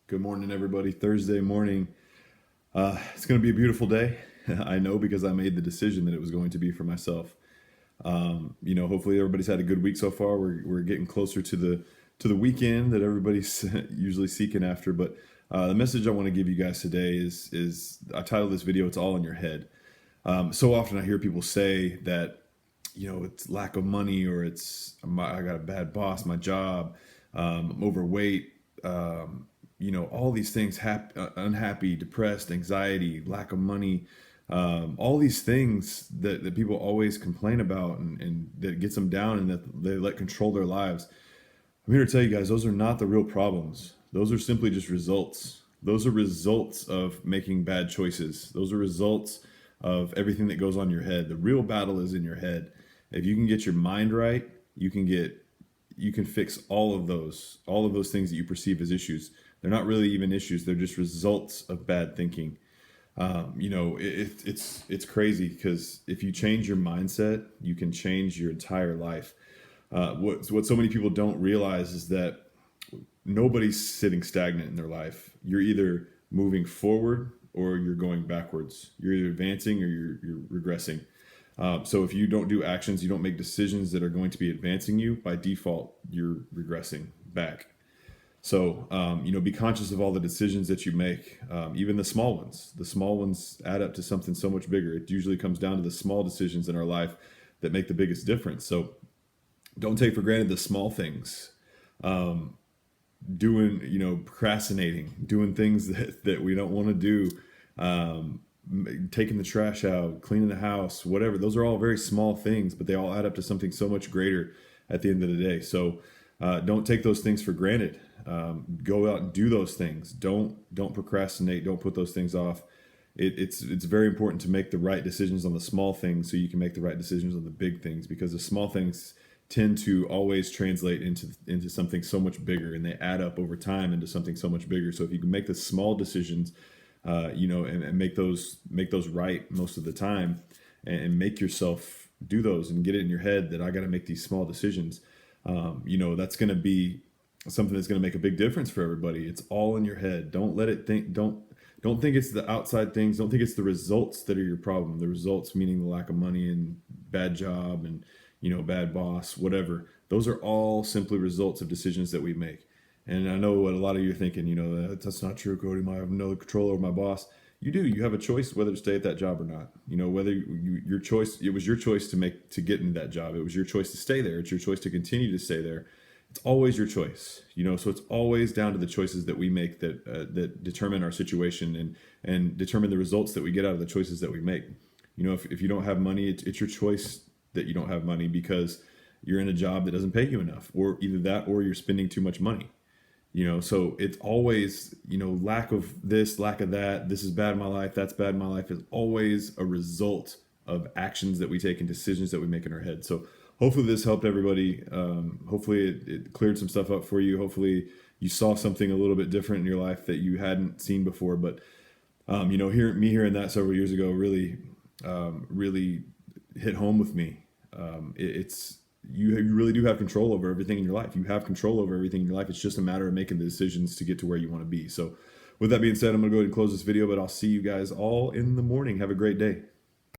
Good morning, everybody. Thursday morning. It's going to be a beautiful day. I know because I made the decision that it was going to be for myself. Hopefully everybody's had a good week so far. We're getting closer to the weekend that everybody's usually seeking after. But the message I want to give you guys today is I titled this video "It's All in Your Head." So often I hear people say that it's lack of money or I got a bad boss, my job, I'm overweight. All these things, unhappy, depressed, anxiety, lack of money, all these things that people always complain about and that gets them down and that they let control their lives. I'm here to tell you guys, those are not the real problems. Those are simply just results. Those are results of making bad choices. Those are results of everything that goes on in your head. The real battle is in your head. If you can get your mind right, you can fix all of those things that you perceive as issues. They're not really even issues. They're just results of bad thinking. It's crazy because if you change your mindset, you can change your entire life. What so many people don't realize is that nobody's sitting stagnant in their life. You're either moving forward or you're going backwards. You're either advancing or you're regressing. So if you don't do actions, you don't make decisions that are going to be advancing you, by default, you're regressing back. So, be conscious of all the decisions that you make, even the small ones. The small ones add up to something so much bigger. It usually comes down to the small decisions in our life that make the biggest difference. So don't take for granted the small things. Procrastinating, doing things that we don't want to do, taking the trash out, cleaning the house, whatever. Those are all very small things, but they all add up to something so much greater at the end of the day. So don't take those things for granted. Go out and do those things. Don't procrastinate. Don't put those things off. It's very important to make the right decisions on the small things so you can make the right decisions on the big things, because the small things tend to always translate into something so much bigger, and they add up over time into something so much bigger. So if you can make the small decisions, and make those right most of the time, and make yourself do those and get it in your head that I got to make these small decisions. That's going to be something that's going to make a big difference for everybody. It's all in your head. Don't let it think. Don't think it's the outside things. Don't think it's the results that are your problem. The results meaning the lack of money and bad job and bad boss, whatever. Those are all simply results of decisions that we make. And I know what a lot of you are thinking, that's not true, Cody. I have no control over my boss. You do. You have a choice whether to stay at that job or not. Whether your choice, it was your choice to get into that job. It was your choice to stay there. It's your choice to continue to stay there. It's always your choice, so it's always down to the choices that we make that determine our situation and determine the results that we get out of the choices that we make. If you don't have money, it's your choice that you don't have money because you're in a job that doesn't pay you enough, or either that or you're spending too much money. So it's always, lack of this, lack of that, this is bad in my life, that's bad in my life, is always a result of actions that we take and decisions that we make in our head. So hopefully this helped everybody. Hopefully it cleared some stuff up for you. Hopefully you saw something a little bit different in your life that you hadn't seen before. But, hearing that several years ago really, really hit home with me. You really do have control over everything in your life. You have control over everything in your life. It's just a matter of making the decisions to get to where you want to be. So with that being said, I'm going to go ahead and close this video, but I'll see you guys all in the morning. Have a great day.